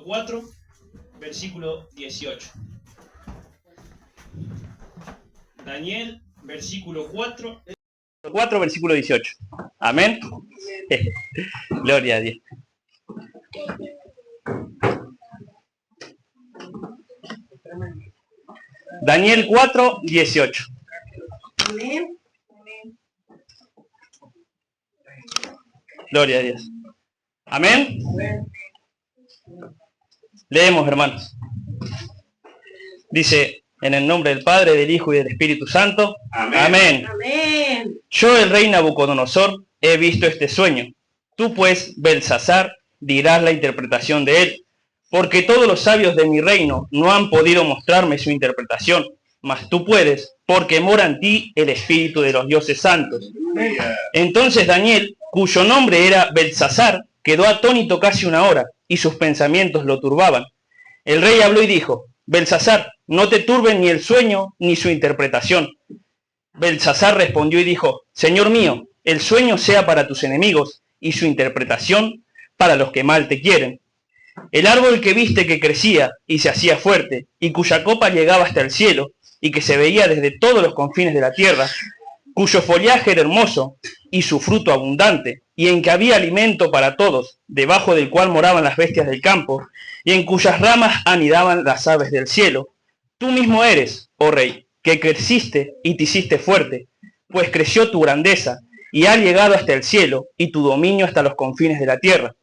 4, versículo 18. Daniel, versículo 4, versículo 18. Amén. Gloria a Dios. Daniel 4, 18. Amén. Gloria a Dios. Amén. Leemos, hermanos. Dice, en el nombre del Padre, del Hijo y del Espíritu Santo. Amén. Amén. Amén. Yo, el rey Nabucodonosor, he visto este sueño. Tú, pues, Belsasar, dirás la interpretación de él, porque todos los sabios de mi reino no han podido mostrarme su interpretación, mas tú puedes, porque mora en ti el Espíritu de los dioses santos. Entonces Daniel, cuyo nombre era Belsasar, quedó atónito casi una hora, y sus pensamientos lo turbaban. El rey habló y dijo, Belsasar, no te turben ni el sueño ni su interpretación. Belsasar respondió y dijo, Señor mío, el sueño sea para tus enemigos, y su interpretación para los que mal te quieren. El árbol que viste que crecía y se hacía fuerte, y cuya copa llegaba hasta el cielo, y que se veía desde todos los confines de la tierra, cuyo follaje era hermoso, y su fruto abundante, y en que había alimento para todos, debajo del cual moraban las bestias del campo, y en cuyas ramas anidaban las aves del cielo. Tú mismo eres, oh rey, que creciste y te hiciste fuerte, pues creció tu grandeza, y ha llegado hasta el cielo, y tu dominio hasta los confines de la tierra.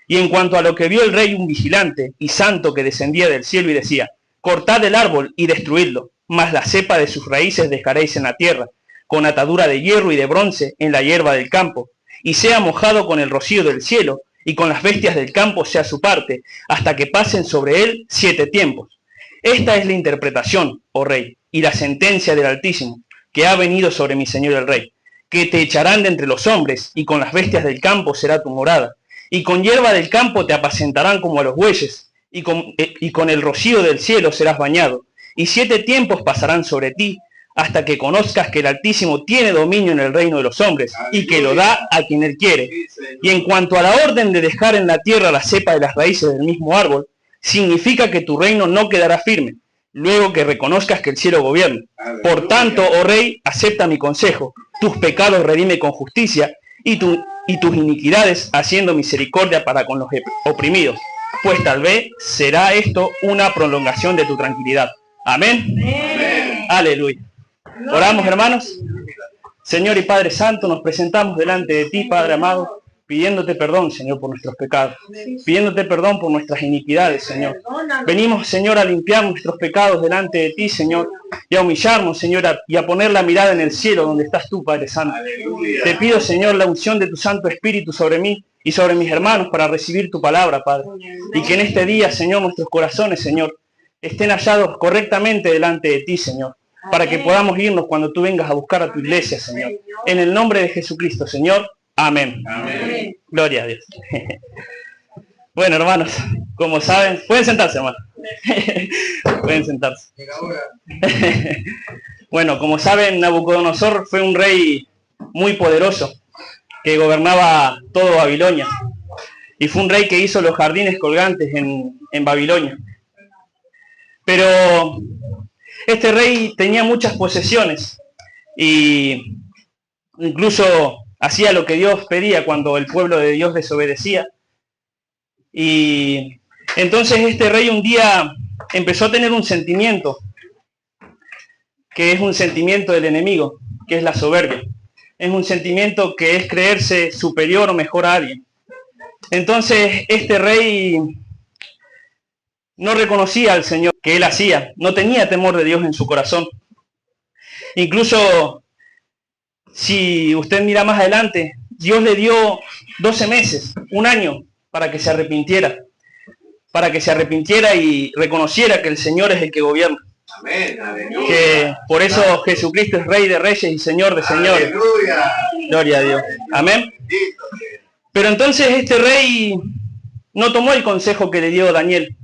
Y en cuanto a lo que vio el rey, un vigilante y santo que descendía del cielo y decía, cortad el árbol y destruidlo, mas la cepa de sus raíces dejaréis en la tierra, con atadura de hierro y de bronce en la hierba del campo, y sea mojado con el rocío del cielo, y con las bestias del campo sea su parte, hasta que pasen sobre él 7 tiempos. Esta es la interpretación, oh rey, y la sentencia del Altísimo, que ha venido sobre mi señor el rey, que te echarán de entre los hombres, y con las bestias del campo será tu morada, y con hierba del campo te apacentarán como a los bueyes, y con el rocío del cielo serás bañado, y 7 tiempos pasarán sobre ti, hasta que conozcas que el Altísimo tiene dominio en el reino de los hombres, y que lo da a quien él quiere. Y en cuanto a la orden de dejar en la tierra la cepa de las raíces del mismo árbol, significa que tu reino no quedará firme, luego que reconozcas que el cielo gobierna. Por tanto, oh rey, acepta mi consejo, tus pecados redime con justicia, y tus iniquidades haciendo misericordia para con los oprimidos, pues tal vez será esto una prolongación de tu tranquilidad. Amén. Amén. Aleluya. Oramos, hermanos. Señor y Padre Santo, nos presentamos delante de ti, Padre amado, pidiéndote perdón, Señor, por nuestros pecados, pidiéndote perdón por nuestras iniquidades, Señor. Venimos, Señor, a limpiar nuestros pecados delante de ti, Señor, y a humillarnos, Señor, y a poner la mirada en el cielo donde estás tú, Padre Santo. Te pido, Señor, la unción de tu Santo Espíritu sobre mí y sobre mis hermanos para recibir tu palabra, Padre. Y que en este día, Señor, nuestros corazones, Señor, estén hallados correctamente delante de ti, Señor, para que podamos irnos cuando tú vengas a buscar a tu iglesia, Señor. En el nombre de Jesucristo, Señor. Amén. Amén. Gloria a Dios. Bueno, hermanos, como saben, pueden sentarse, hermanos. Pueden sentarse. Bueno, como saben, Nabucodonosor fue un rey muy poderoso que gobernaba todo Babilonia. Y fue un rey que hizo los jardines colgantes en Babilonia. Pero este rey tenía muchas posesiones y incluso hacía lo que Dios pedía cuando el pueblo de Dios desobedecía. Y entonces este rey un día empezó a tener un sentimiento, que es un sentimiento del enemigo, que es la soberbia. Es un sentimiento que es creerse superior o mejor a alguien. Entonces este rey no reconocía al Señor que él hacía, no tenía temor de Dios en su corazón. Incluso, si usted mira más adelante, Dios le dio 12 meses, un año, para que se arrepintiera y reconociera que el Señor es el que gobierna. Amén. Que por eso Jesucristo es Rey de Reyes y Señor de Señores. Aleluya. Gloria a Dios. Amén. Pero entonces este rey no tomó el consejo que le dio Daniel.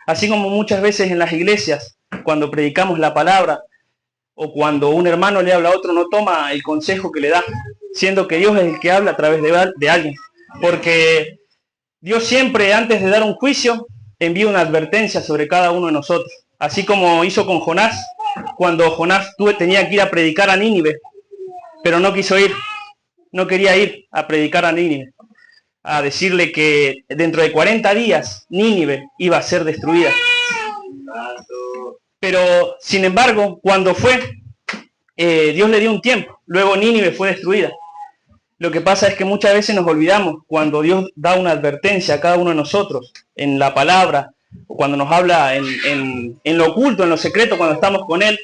Así como muchas veces en las iglesias, cuando predicamos la palabra, o cuando un hermano le habla a otro, no toma el consejo que le da, siendo que Dios es el que habla a través de alguien. Porque Dios siempre, antes de dar un juicio, envía una advertencia sobre cada uno de nosotros. Así como hizo con Jonás, cuando Jonás tenía que ir a predicar a Nínive, pero no quiso ir, no quería ir a predicar a Nínive, a decirle que dentro de 40 días Nínive iba a ser destruida. Pero, sin embargo, cuando fue, Dios le dio un tiempo, luego Nínive fue destruida. Lo que pasa es que muchas veces nos olvidamos cuando Dios da una advertencia a cada uno de nosotros, en la palabra, o cuando nos habla en lo oculto, en lo secreto, cuando estamos con Él,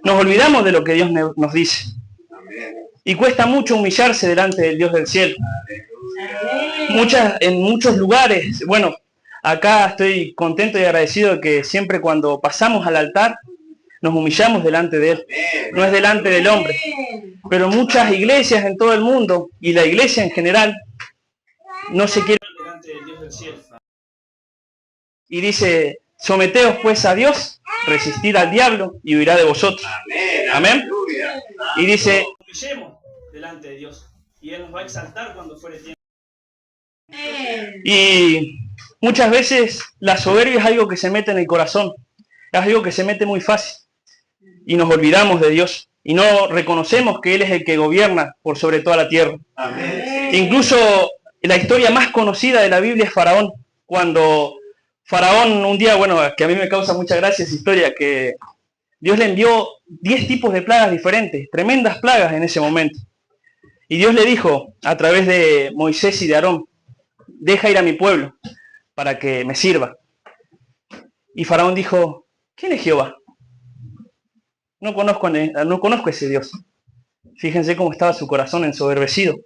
nos olvidamos de lo que Dios nos dice. Y cuesta mucho humillarse delante del Dios del cielo. En muchos lugares, bueno, acá estoy contento y agradecido de que siempre cuando pasamos al altar, nos humillamos delante de Él, no es delante del hombre. Pero muchas iglesias en todo el mundo, y la iglesia en general, no se quiere delante del Dios del cielo. Y dice, someteos pues a Dios, resistid al diablo y huirá de vosotros. Amén. Y dice, humillemos delante de Dios, y Él nos va a exaltar cuando fuere tiempo. Y muchas veces la soberbia es algo que se mete en el corazón, es algo que se mete muy fácil. Y nos olvidamos de Dios y no reconocemos que Él es el que gobierna por sobre toda la tierra. Amén. Incluso la historia más conocida de la Biblia es Faraón. Cuando Faraón un día, bueno, que a mí me causa mucha gracia esa historia, que Dios le envió 10 tipos de plagas diferentes, tremendas plagas en ese momento. Y Dios le dijo a través de Moisés y de Aarón, deja ir a mi pueblo para que me sirva. Y Faraón dijo, ¿quién es Jehová? No conozco ese Dios. Fíjense cómo estaba su corazón ensoberbecido,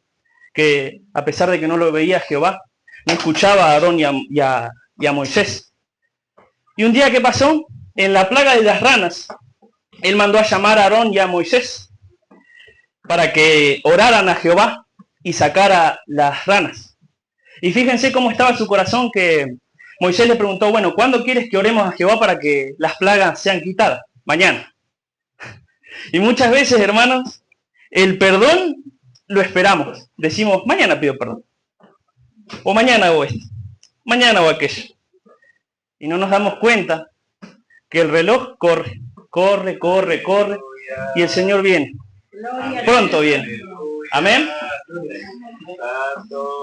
que a pesar de que no lo veía Jehová, no escuchaba a Aarón y a Moisés. Y un día que pasó, en la plaga de las ranas, Él mandó a llamar a Aarón y a Moisés para que oraran a Jehová y sacara las ranas. Y fíjense cómo estaba su corazón, que Moisés le preguntó, bueno, ¿cuándo quieres que oremos a Jehová para que las plagas sean quitadas? Mañana. Y muchas veces, hermanos, el perdón lo esperamos. Decimos, mañana pido perdón. O mañana hago esto. Mañana hago aquello. Y no nos damos cuenta que el reloj corre. Y el Señor viene. Pronto viene. Amén.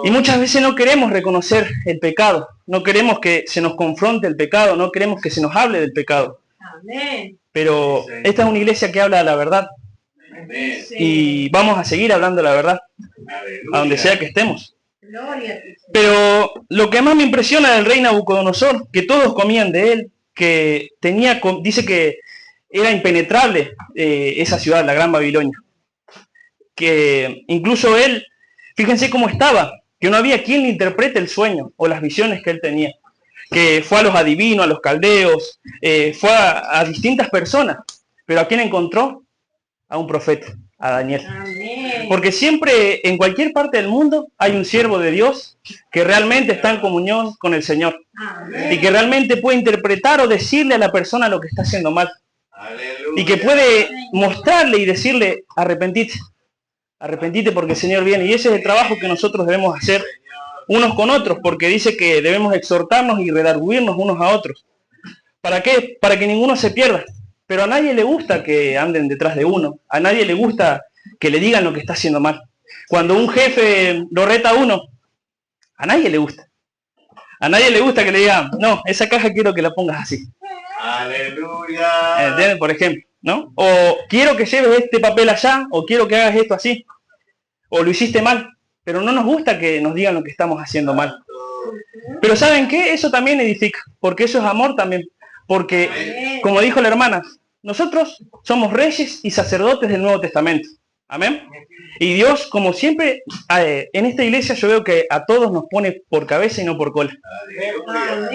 Y muchas veces no queremos reconocer el pecado. No queremos que se nos confronte el pecado. No queremos que se nos hable del pecado. Amén. Pero esta es una iglesia que habla de la verdad. Y vamos a seguir hablando de la verdad, a donde sea que estemos. Pero lo que más me impresiona del rey Nabucodonosor, que todos comían de él, que dice que era impenetrable esa ciudad, la Gran Babilonia. Que incluso él, fíjense cómo estaba, que no había quien le interprete el sueño o las visiones que él tenía. Que fue a los adivinos, a los caldeos, fue a distintas personas. Pero ¿a quién encontró? A un profeta, a Daniel. Amén. Porque siempre, en cualquier parte del mundo, hay un siervo de Dios que realmente está en comunión con el Señor. Amén. Y que realmente puede interpretar o decirle a la persona lo que está haciendo mal. Aleluya. Y que puede mostrarle y decirle, arrepentite porque el Señor viene. Y ese es el trabajo que nosotros debemos hacer unos con otros, porque dice que debemos exhortarnos y redarguirnos unos a otros. ¿Para qué? Para que ninguno se pierda. Pero a nadie le gusta que anden detrás de uno. A nadie le gusta que le digan lo que está haciendo mal. Cuando un jefe lo reta a uno, a nadie le gusta. A nadie le gusta que le digan, no, esa caja quiero que la pongas así. Aleluya. ¿Entienden? Por ejemplo, ¿no? O quiero que lleves este papel allá, o quiero que hagas esto así. O lo hiciste mal. Pero no nos gusta que nos digan lo que estamos haciendo mal. Pero ¿saben qué? Eso también edifica, porque eso es amor también. Porque, como dijo la hermana, nosotros somos reyes y sacerdotes del Nuevo Testamento. Amén. Y Dios, como siempre, en esta iglesia yo veo que a todos nos pone por cabeza y no por cola.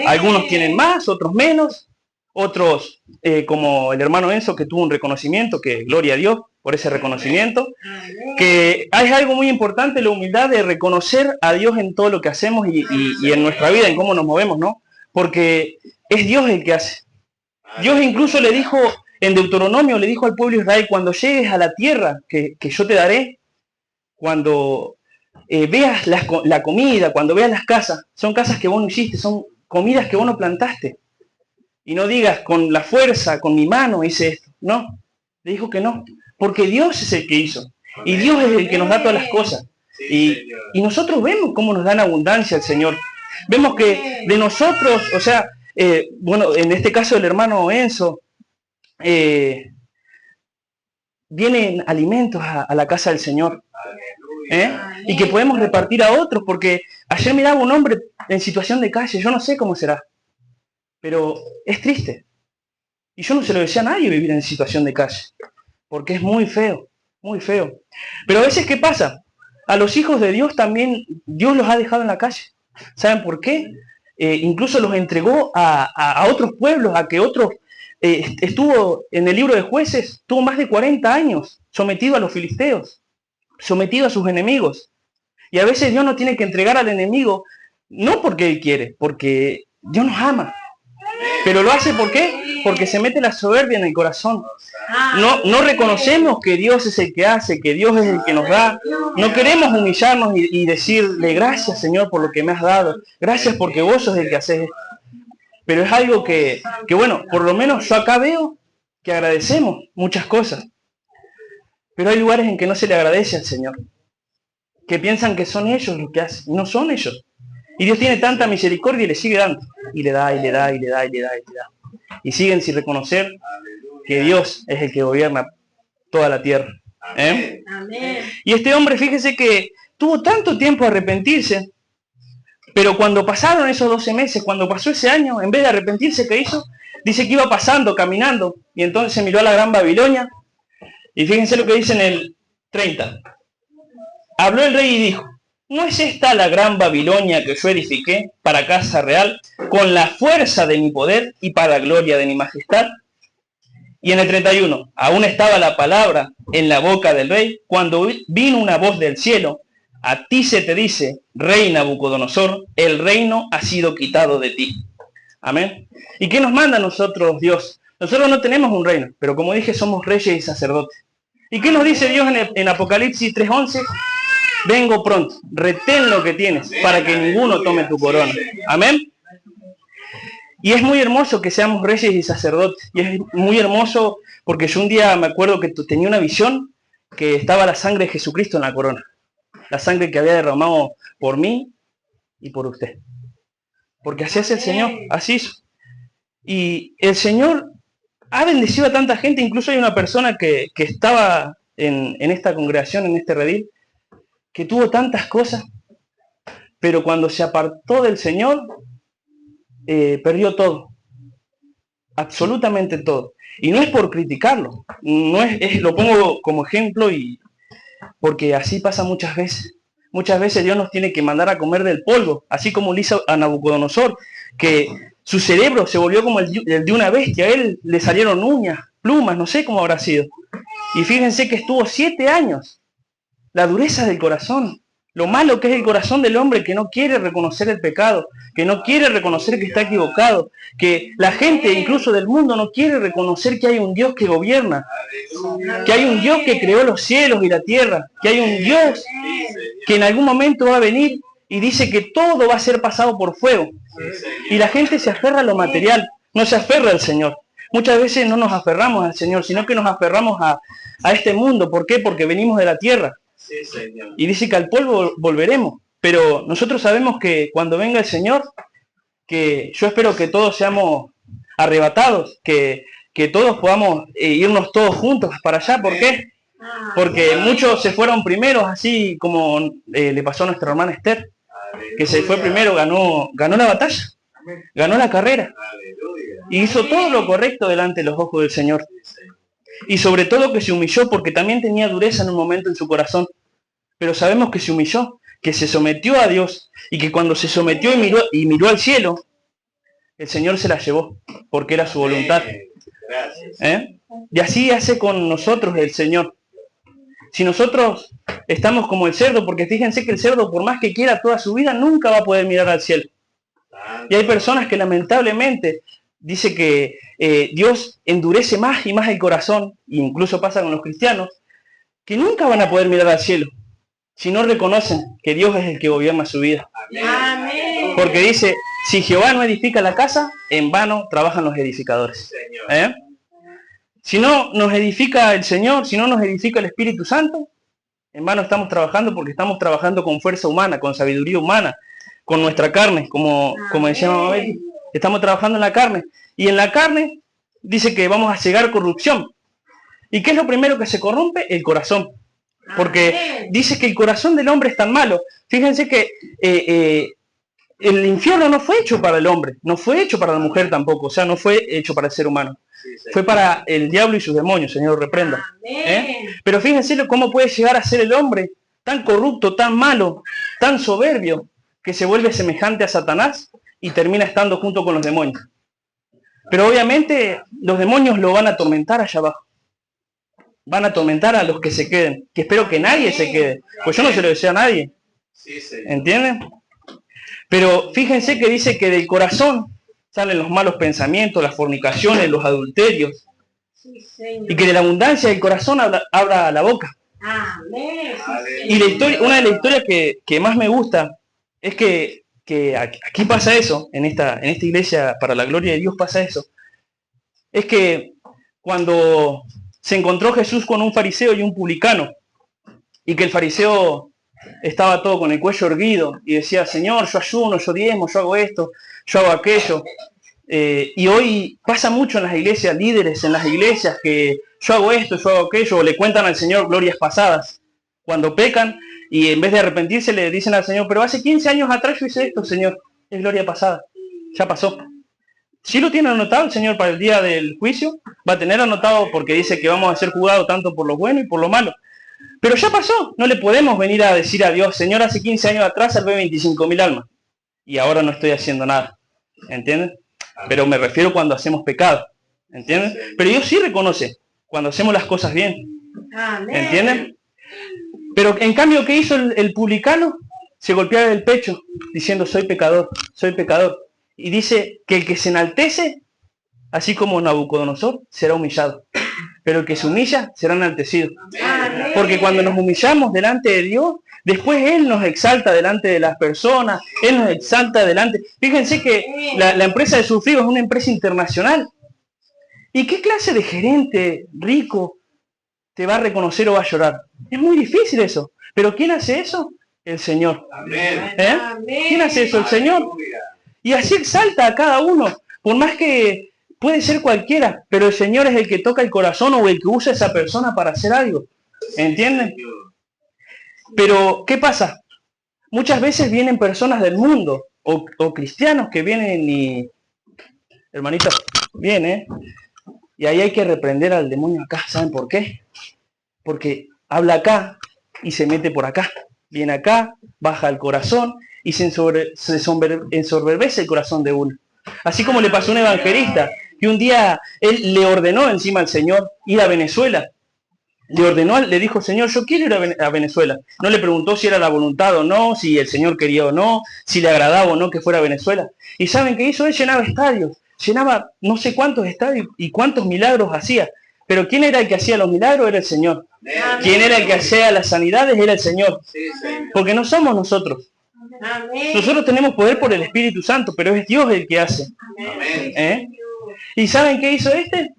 Algunos tienen más, otros menos. Otros, como el hermano Enzo, que tuvo un reconocimiento, que gloria a Dios por ese reconocimiento, que es algo muy importante, la humildad de reconocer a Dios en todo lo que hacemos y en nuestra vida, en cómo nos movemos, ¿no? Porque es Dios el que hace. Dios incluso le dijo, en Deuteronomio, le dijo al pueblo de Israel, cuando llegues a la tierra que yo te daré, cuando veas la comida, cuando veas las casas, son casas que vos no hiciste, son comidas que vos no plantaste. Y no digas, con la fuerza, con mi mano hice esto. No, le dijo que no, porque Dios es el que hizo. Y Dios es el que nos da todas las cosas. Y nosotros vemos cómo nos da en abundancia el Señor. Vemos que de nosotros, o sea, bueno, en este caso el hermano Enzo, vienen alimentos a la casa del Señor. Y que podemos repartir a otros, porque ayer miraba un hombre en situación de calle, yo no sé cómo será, pero es triste. Y yo no se lo decía a nadie vivir en situación de calle, porque es muy feo, muy feo. Pero a veces, ¿qué pasa? A los hijos de Dios también, Dios los ha dejado en la calle. ¿Saben por qué? Incluso los entregó a otros pueblos, a que otros... estuvo en el libro de Jueces, estuvo más de 40 años sometido a los filisteos, sometido a sus enemigos. Y a veces Dios nos tiene que entregar al enemigo, no porque Él quiere, porque Dios nos ama. Pero lo hace ¿por qué? Porque se mete la soberbia en el corazón. No reconocemos que Dios es el que hace, que Dios es el que nos da. No queremos humillarnos y decirle gracias, Señor, por lo que me has dado. Gracias porque vos sos el que haces esto. Pero es algo que bueno, por lo menos yo acá veo que agradecemos muchas cosas. Pero hay lugares en que no se le agradece al Señor, que piensan que son ellos los que hacen, no son ellos. Y Dios tiene tanta misericordia y le sigue dando. Y le da, y le da, y le da, y le da, y le da. Y siguen sin reconocer que Dios es el que gobierna toda la tierra. Amén. Y este hombre, fíjese que tuvo tanto tiempo a arrepentirse, pero cuando pasaron esos 12 meses, cuando pasó ese año, en vez de arrepentirse, ¿qué hizo? Dice que iba pasando, caminando, y entonces se miró a la gran Babilonia. Y fíjense lo que dice en el 30. Habló el rey y dijo, ¿no es esta la gran Babilonia que yo edifiqué para casa real, con la fuerza de mi poder y para gloria de mi majestad? Y en el 31, aún estaba la palabra en la boca del rey, cuando vino una voz del cielo, a ti se te dice, rey Nabucodonosor, el reino ha sido quitado de ti. Amén. ¿Y qué nos manda a nosotros Dios? Nosotros no tenemos un reino, pero como dije, somos reyes y sacerdotes. ¿Y qué nos dice Dios en Apocalipsis 3:11? Vengo pronto, retén lo que tienes, para que ninguno tome tu corona. Amén. Y es muy hermoso que seamos reyes y sacerdotes. Y es muy hermoso porque yo un día me acuerdo que tenía una visión que estaba la sangre de Jesucristo en la corona. La sangre que había derramado por mí y por usted. Porque así es el Señor, así hizo. Y el Señor ha bendecido a tanta gente. Incluso hay una persona que estaba en esta congregación, en este redil, que tuvo tantas cosas, pero cuando se apartó del Señor, perdió todo. Absolutamente todo. Y no es por criticarlo, no lo pongo como ejemplo y porque así pasa muchas veces. Muchas veces Dios nos tiene que mandar a comer del polvo, así como le hizo a Nabucodonosor, que su cerebro se volvió como el de una bestia. A él le salieron uñas, plumas, no sé cómo habrá sido. Y fíjense que estuvo 7 años. La dureza del corazón, lo malo que es el corazón del hombre que no quiere reconocer el pecado, que no quiere reconocer que está equivocado, que la gente incluso del mundo no quiere reconocer que hay un Dios que gobierna, que hay un Dios que creó los cielos y la tierra, que hay un Dios que en algún momento va a venir y dice que todo va a ser pasado por fuego. Y la gente se aferra a lo material, no se aferra al Señor. Muchas veces no nos aferramos al Señor, sino que nos aferramos a este mundo. ¿Por qué? Porque venimos de la tierra. Y dice que al polvo volveremos. Pero nosotros sabemos que cuando venga el Señor, que yo espero que todos seamos arrebatados, que todos podamos irnos todos juntos para allá. ¿Por qué? Porque muchos se fueron primeros, así como le pasó a nuestra hermana Esther, que se fue primero, ganó la batalla, ganó la carrera, y hizo todo lo correcto delante de los ojos del Señor. Y sobre todo que se humilló, porque también tenía dureza en un momento en su corazón. Pero sabemos que se humilló, que se sometió a Dios, y que cuando se sometió y miró al cielo, el Señor se la llevó, porque era su voluntad. Y así hace con nosotros el Señor. Si nosotros estamos como el cerdo, porque fíjense que el cerdo, por más que quiera toda su vida, nunca va a poder mirar al cielo. Y hay personas que lamentablemente dice que Dios endurece más y más el corazón, e incluso pasa con los cristianos, que nunca van a poder mirar al cielo si no reconocen que Dios es el que gobierna su vida. Amén. Porque dice, si Jehová no edifica la casa, en vano trabajan los edificadores. ¿Eh? Si no nos edifica el Señor, si no nos edifica el Espíritu Santo, en vano estamos trabajando, porque estamos trabajando con fuerza humana, con sabiduría humana, con nuestra carne, como decía Mamá Betty. Estamos trabajando en la carne. Y en la carne dice que vamos a cegar corrupción. ¿Y qué es lo primero que se corrompe? El corazón. Porque dice que el corazón del hombre es tan malo. Fíjense que el infierno no fue hecho para el hombre, no fue hecho para la mujer tampoco, o sea, no fue hecho para el ser humano. Fue para el diablo y sus demonios, Señor, reprenda. Pero fíjense cómo puede llegar a ser el hombre tan corrupto, tan malo, tan soberbio, que se vuelve semejante a Satanás y termina estando junto con los demonios. Pero obviamente los demonios lo van a atormentar allá abajo. Van a atormentar a los que se queden, que espero que nadie se quede, pues yo no se lo deseo a nadie. ¿Entienden? Pero fíjense que dice que del corazón salen los malos pensamientos, las fornicaciones, los adulterios. Y que de la abundancia del corazón habla la boca. Y la historia, una de las historias que más me gusta es que aquí pasa eso, en esta iglesia, para la gloria de Dios pasa eso. Es que cuando se encontró Jesús con un fariseo y un publicano, y que el fariseo estaba todo con el cuello erguido y decía, Señor, yo ayuno, yo diezmo, yo hago esto, yo hago aquello. Y hoy pasa mucho en las iglesias, líderes en las iglesias, que yo hago esto, yo hago aquello, o le cuentan al Señor glorias pasadas. Cuando pecan y en vez de arrepentirse le dicen al Señor, pero hace 15 años atrás yo hice esto, Señor, es gloria pasada, ya pasó. Si lo tiene anotado el Señor para el día del juicio, va a tener anotado porque dice que vamos a ser juzgados tanto por lo bueno y por lo malo. Pero ya pasó, no le podemos venir a decir a Dios, Señor, hace 15 años atrás salvé 25.000 almas y ahora no estoy haciendo nada, ¿entienden? Pero me refiero cuando hacemos pecado, ¿entienden? Pero Dios sí reconoce cuando hacemos las cosas bien, ¿entienden? Pero en cambio, ¿qué hizo el publicano? Se golpeaba el pecho diciendo, soy pecador, soy pecador. Y dice que el que se enaltece, así como Nabucodonosor, será humillado. Pero el que se humilla será enaltecido. Porque cuando nos humillamos delante de Dios, después Él nos exalta delante de las personas, Él nos exalta delante. Fíjense que la empresa de Sulfrigo es una empresa internacional. ¿Y qué clase de gerente rico te va a reconocer o va a llorar? Es muy difícil eso. ¿Pero quién hace eso? El Señor. ¿Quién hace eso? El Señor. Y así exalta a cada uno, por más que puede ser cualquiera, pero el Señor es el que toca el corazón o el que usa a esa persona para hacer algo. ¿Entienden? Pero, ¿qué pasa? Muchas veces vienen personas del mundo, o cristianos que vienen y... Hermanita, viene, y ahí hay que reprender al demonio acá. ¿Saben por qué? Porque habla acá y se mete por acá. Viene acá, baja el corazón y se ensoberbece el corazón de uno. Así como le pasó a un evangelista, que un día él le ordenó encima al Señor ir a Venezuela. Le ordenó, le dijo, Señor, yo quiero ir a Venezuela. No le preguntó si era la voluntad o no, si el Señor quería o no, si le agradaba o no que fuera a Venezuela. ¿Y saben qué hizo? Él llenaba estadios, llenaba no sé cuántos estadios y cuántos milagros hacía. Pero ¿quién era el que hacía los milagros? Era el Señor. ¿Quién era el que hacía las sanidades? Era el Señor. Porque no somos nosotros. Nosotros tenemos poder por el Espíritu Santo, pero es Dios el que hace. ¿Y saben qué hizo este?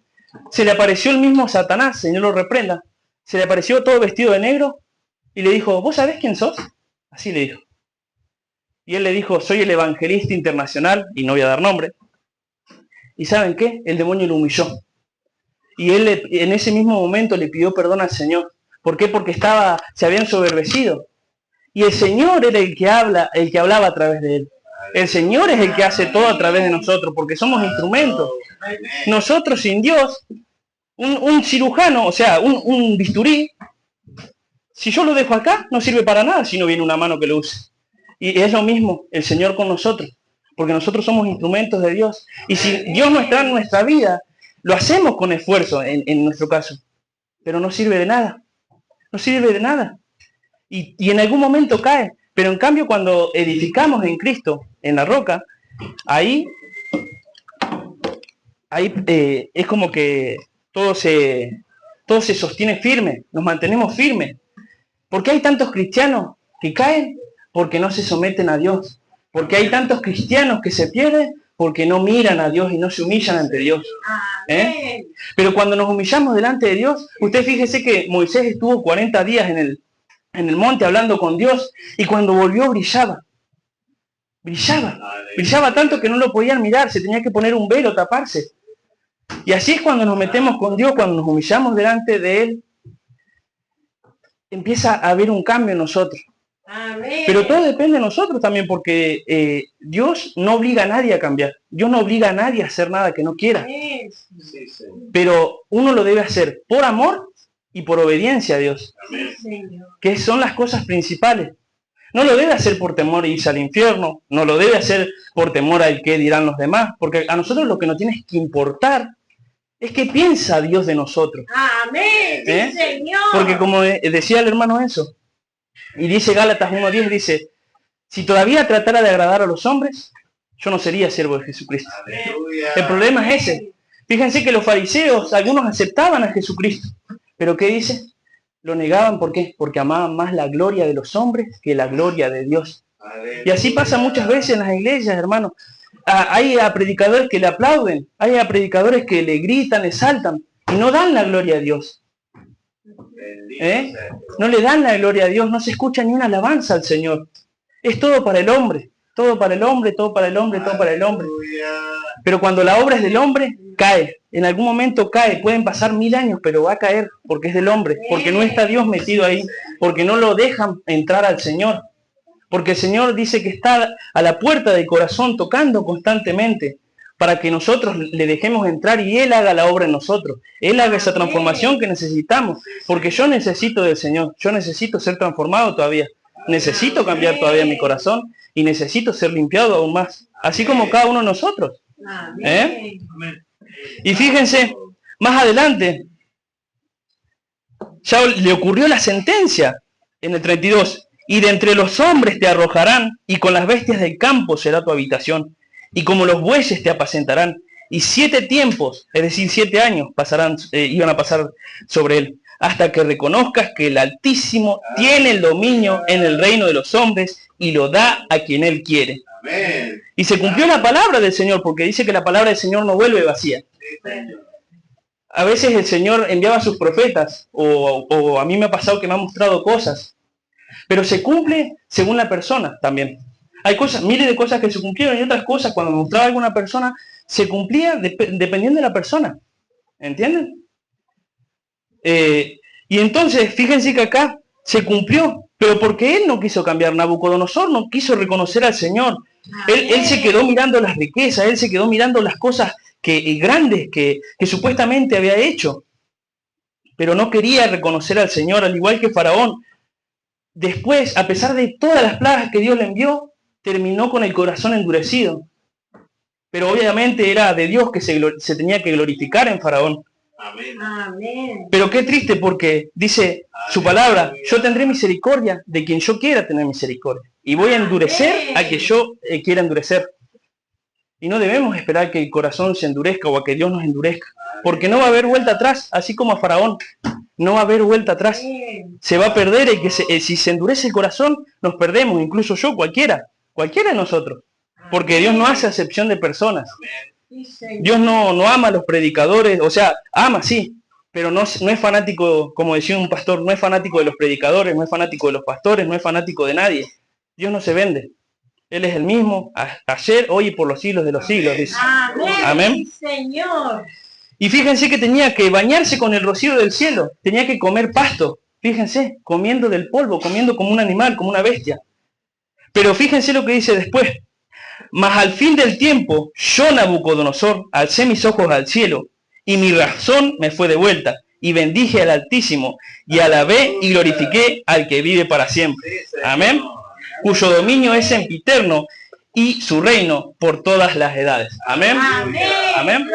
Se le apareció el mismo Satanás, Señor lo reprenda. Se le apareció todo vestido de negro y le dijo, ¿vos sabés quién sos? Así le dijo. Y él le dijo, soy el evangelista internacional, y no voy a dar nombre. ¿Y saben qué? El demonio lo humilló. Y él en ese mismo momento le pidió perdón al Señor. ¿Por qué? Porque se había ensoberbecido. Y el Señor era el que hablaba a través de él. El Señor es el que hace todo a través de nosotros, porque somos instrumentos. Nosotros sin Dios, un cirujano, o sea, un bisturí, si yo lo dejo acá, no sirve para nada si no viene una mano que lo use. Y es lo mismo el Señor con nosotros, porque nosotros somos instrumentos de Dios. Y si Dios no está en nuestra vida, lo hacemos con esfuerzo en nuestro caso, pero no sirve de nada. No sirve de nada. Y en algún momento cae. Pero en cambio cuando edificamos en Cristo, en la roca, ahí es como que todo se sostiene firme, nos mantenemos firmes. ¿Por qué hay tantos cristianos que caen? Porque no se someten a Dios. Porque hay tantos cristianos que se pierden porque no miran a Dios y no se humillan ante Dios. Amén. Pero cuando nos humillamos delante de Dios, usted fíjese que Moisés estuvo 40 días en el monte hablando con Dios y cuando volvió brillaba. Brillaba tanto que no lo podían mirar, se tenía que poner un velo, taparse. Y así es cuando nos metemos con Dios, cuando nos humillamos delante de Él, empieza a haber un cambio en nosotros. Amén. Pero todo depende de nosotros también, porque Dios no obliga a nadie a cambiar. Dios no obliga a nadie a hacer nada que no quiera. Amén. Pero uno lo debe hacer por amor y por obediencia a Dios, Sí, Señor. que son las cosas principales. No lo debe hacer por temor a irse al infierno, no lo debe hacer por temor al qué dirán los demás, porque a nosotros lo que nos tiene que importar es qué piensa Dios de nosotros. Amén. Sí, Señor. Porque como decía el hermano Enzo, y dice Gálatas 1:10, dice, si todavía tratara de agradar a los hombres, yo no sería siervo de Jesucristo. El problema es ese. Fíjense que los fariseos, algunos aceptaban a Jesucristo, pero ¿qué dice? Lo negaban, ¿por qué? Porque amaban más la gloria de los hombres que la gloria de Dios. Y así pasa muchas veces en las iglesias, hermanos. Hay a predicadores que le aplauden, hay a predicadores que le gritan, le saltan, y no dan la gloria a Dios. No le dan la gloria a Dios, no se escucha ni una alabanza al Señor. Es todo para el hombre, todo para el hombre, todo para el hombre, todo para el hombre. Pero cuando la obra es del hombre, cae. En algún momento cae, pueden pasar 1000 años, pero va a caer porque es del hombre, porque no está Dios metido ahí, porque no lo dejan entrar al Señor. Porque el Señor dice que está a la puerta del corazón tocando constantemente para que nosotros le dejemos entrar y Él haga la obra en nosotros. Él haga esa transformación que necesitamos. Porque yo necesito del Señor, yo necesito ser transformado todavía. Necesito cambiar todavía mi corazón y necesito ser limpiado aún más. Así como cada uno de nosotros. Y fíjense, más adelante, ya le ocurrió la sentencia en el 32. Y de entre los hombres te arrojarán, y con las bestias del campo será tu habitación, y como los bueyes te apacentarán, y 7 tiempos, es decir, 7 años, iban a pasar sobre él, hasta que reconozcas que el Altísimo tiene el dominio en el reino de los hombres, y lo da a quien él quiere. Amén. Y se cumplió la palabra del Señor, porque dice que la palabra del Señor no vuelve vacía. A veces el Señor enviaba a sus profetas, o a mí me ha pasado que me ha mostrado cosas, pero se cumple según la persona también. Hay cosas, miles de cosas que se cumplieron y otras cosas cuando me mostraba alguna persona se cumplía dependiendo de la persona. ¿Entienden? Y entonces, fíjense que acá se cumplió, pero porque él no quiso cambiar. Nabucodonosor no quiso reconocer al Señor. Él se quedó mirando las riquezas, él se quedó mirando las cosas grandes que supuestamente había hecho. Pero no quería reconocer al Señor, al igual que Faraón. Después, a pesar de todas las plagas que Dios le envió, terminó con el corazón endurecido. Pero obviamente era de Dios que se tenía que glorificar en Faraón. Amén. Pero qué triste porque dice su palabra, yo tendré misericordia de quien yo quiera tener misericordia. Y voy a endurecer a que yo quiera endurecer. Y no debemos esperar que el corazón se endurezca o a que Dios nos endurezca. Porque no va a haber vuelta atrás, así como a Faraón. No va a haber vuelta atrás. Se va a perder y si se endurece el corazón, nos perdemos, incluso yo, cualquiera de nosotros. Porque Dios no hace acepción de personas. Dios no ama a los predicadores, o sea, ama sí, pero no es fanático, como decía un pastor, no es fanático de los predicadores, no es fanático de los pastores, no es fanático de nadie. Dios no se vende. Él es el mismo, ayer, hoy y por los siglos de los siglos, dice. Amén. Señor. Y fíjense que tenía que bañarse con el rocío del cielo, tenía que comer pasto, fíjense, comiendo del polvo, comiendo como un animal, como una bestia. Pero fíjense lo que dice después. Mas al fin del tiempo, yo, Nabucodonosor, alcé mis ojos al cielo, y mi razón me fue de vuelta, y bendije al Altísimo, y alabé y glorifiqué al que vive para siempre. Amén. Cuyo dominio es sempiterno, y su reino por todas las edades. Amén. Amén.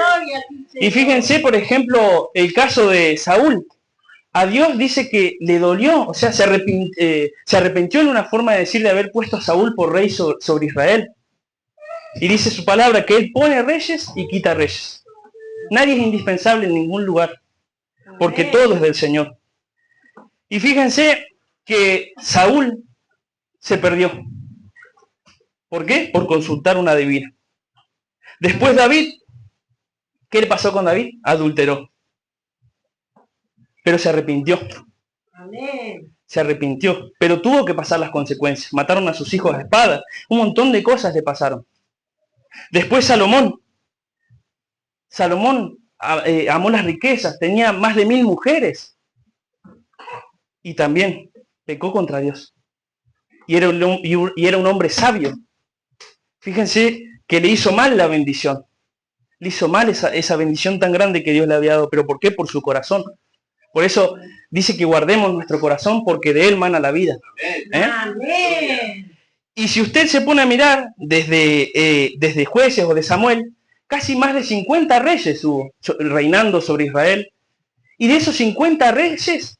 Y fíjense, por ejemplo, el caso de Saúl. A Dios dice que le dolió, o sea, se arrepintió en una forma de decir de haber puesto a Saúl por rey sobre Israel. Y dice su palabra que Él pone reyes y quita reyes. Nadie es indispensable en ningún lugar, porque todo es del Señor. Y fíjense que Saúl se perdió. ¿Por qué? Por consultar una divina. Después David, ¿qué le pasó con David? Adulteró. Pero se arrepintió. Amén. Se arrepintió, pero tuvo que pasar las consecuencias. Mataron a sus hijos a espada. Un montón de cosas le pasaron. Después Salomón. Salomón amó las riquezas, tenía más de 1000 mujeres. Y también pecó contra Dios. Y era un hombre sabio. Fíjense que le hizo mal la bendición. Le hizo mal esa bendición tan grande que Dios le había dado. ¿Pero por qué? Por su corazón. Por eso dice que guardemos nuestro corazón porque de él mana la vida. Amén. Y si usted se pone a mirar desde Jueces o de Samuel, casi más de 50 reyes hubo reinando sobre Israel. Y de esos 50 reyes,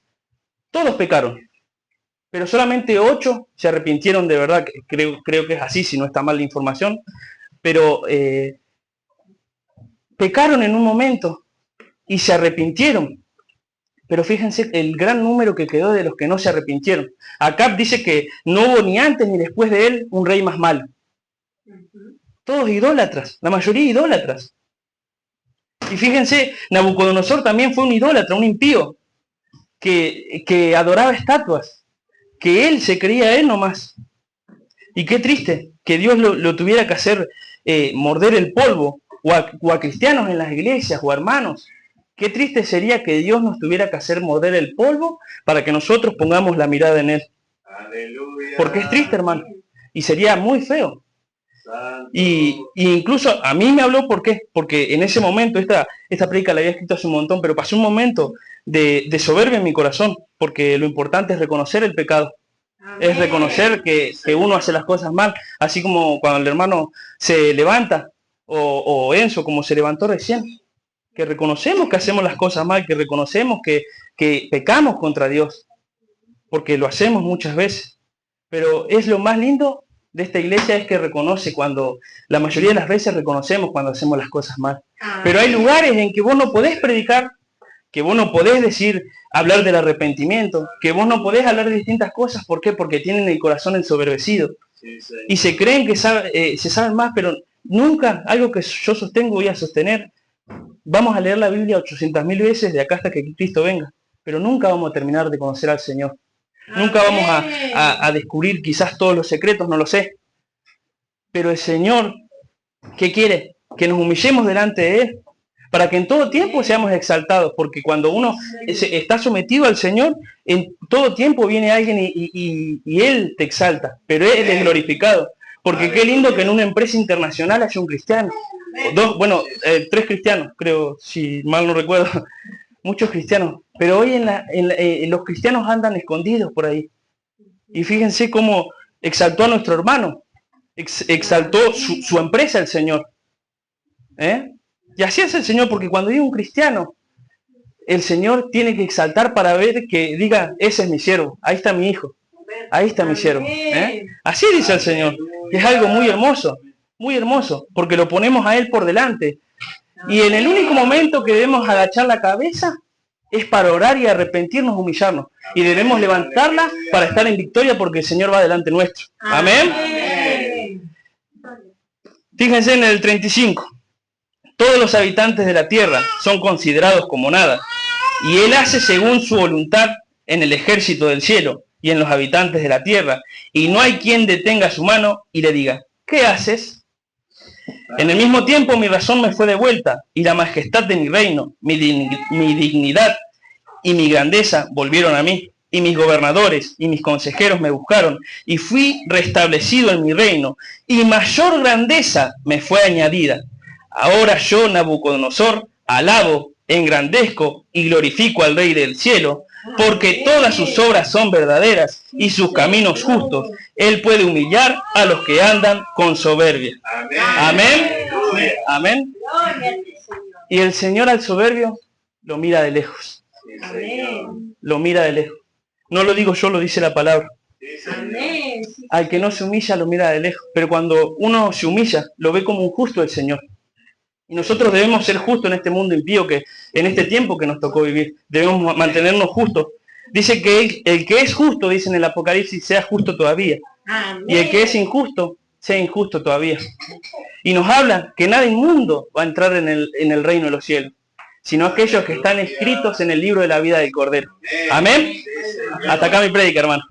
todos pecaron. Pero solamente 8 se arrepintieron de verdad. Creo que es así, si no está mal la información. Pero pecaron en un momento y se arrepintieron. Pero fíjense el gran número que quedó de los que no se arrepintieron. Acab dice que no hubo ni antes ni después de él un rey más malo. Todos idólatras, la mayoría idólatras. Y fíjense, Nabucodonosor también fue un idólatra, un impío, que adoraba estatuas, que él se creía él nomás. Y qué triste que Dios lo tuviera que hacer morder el polvo, o a cristianos en las iglesias, o a hermanos. Qué triste sería que Dios nos tuviera que hacer morder el polvo para que nosotros pongamos la mirada en Él. Aleluya. Porque es triste, hermano. Y sería muy feo. Y incluso a mí me habló, ¿por qué? Porque en ese momento, esta predica la había escrito hace un montón, pero pasé un momento de soberbia en mi corazón, porque lo importante es reconocer el pecado. Amén. Es reconocer que uno hace las cosas mal, así como cuando el hermano se levanta, o Enzo, como se levantó recién. Que reconocemos que hacemos las cosas mal, que reconocemos que pecamos contra Dios, porque lo hacemos muchas veces. Pero es lo más lindo de esta iglesia, es que reconoce cuando, la mayoría de las veces reconocemos cuando hacemos las cosas mal. Pero hay lugares en que vos no podés predicar, que vos no podés hablar del arrepentimiento, que vos no podés hablar de distintas cosas. ¿Por qué? Porque tienen el corazón ensoberbecido. Y se creen que se saben más, pero nunca, algo que yo sostengo, voy a sostener. Vamos a leer la Biblia 800.000 veces de acá hasta que Cristo venga, pero nunca vamos a terminar de conocer al Señor. Nunca vamos a descubrir quizás todos los secretos, no lo sé. Pero el Señor, ¿qué quiere? Que nos humillemos delante de Él, para que en todo tiempo seamos exaltados, porque cuando uno está sometido al Señor, en todo tiempo viene alguien y Él te exalta, pero Él es glorificado. Porque qué lindo que en una empresa internacional haya un cristiano. 3 cristianos, creo, si mal no recuerdo, muchos cristianos, pero hoy los cristianos andan escondidos por ahí. Y fíjense cómo exaltó a nuestro hermano, exaltó su empresa el Señor. Y así es el Señor, porque cuando hay un cristiano, el Señor tiene que exaltar para ver que diga, ese es mi siervo, ahí está mi hijo, ahí está mi siervo. Así dice el Señor, que es algo muy hermoso, porque lo ponemos a Él por delante. Y en el único momento que debemos agachar la cabeza es para orar y arrepentirnos, humillarnos. Y debemos levantarla para estar en victoria porque el Señor va delante nuestro. Amén. Fíjense en el 35. Todos los habitantes de la tierra son considerados como nada. Y Él hace según su voluntad en el ejército del cielo y en los habitantes de la tierra. Y no hay quien detenga su mano y le diga, ¿qué haces? En el mismo tiempo mi razón me fue devuelta, y la majestad de mi reino, mi dignidad y mi grandeza volvieron a mí, y mis gobernadores y mis consejeros me buscaron, y fui restablecido en mi reino, y mayor grandeza me fue añadida. Ahora yo, Nabucodonosor, alabo, engrandezco y glorifico al Rey del cielo, porque todas sus obras son verdaderas y sus caminos justos. Él puede humillar a los que andan con soberbia. Amén. Amén. Y el Señor al soberbio lo mira de lejos. Lo mira de lejos. No lo digo yo, lo dice la palabra. Al que no se humilla lo mira de lejos. Pero cuando uno se humilla, lo ve como un justo el Señor. Y nosotros debemos ser justos en este mundo impío, que en este tiempo que nos tocó vivir. Debemos mantenernos justos. Dice que el que es justo, dice en el Apocalipsis, sea justo todavía. Amén. Y el que es injusto, sea injusto todavía. Y nos habla que nada inmundo va a entrar en el reino de los cielos, sino aquellos que están escritos en el libro de la vida del Cordero. Amén. Hasta acá mi prédica, hermano.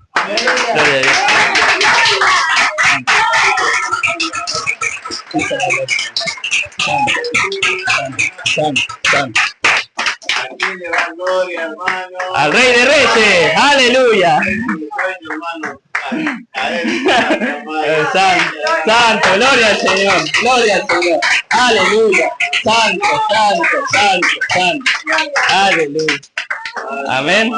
Gloria a Dios. Al Rey de Reyes, aleluya. Santo, gloria al Señor, aleluya. Santo, aleluya. Amén.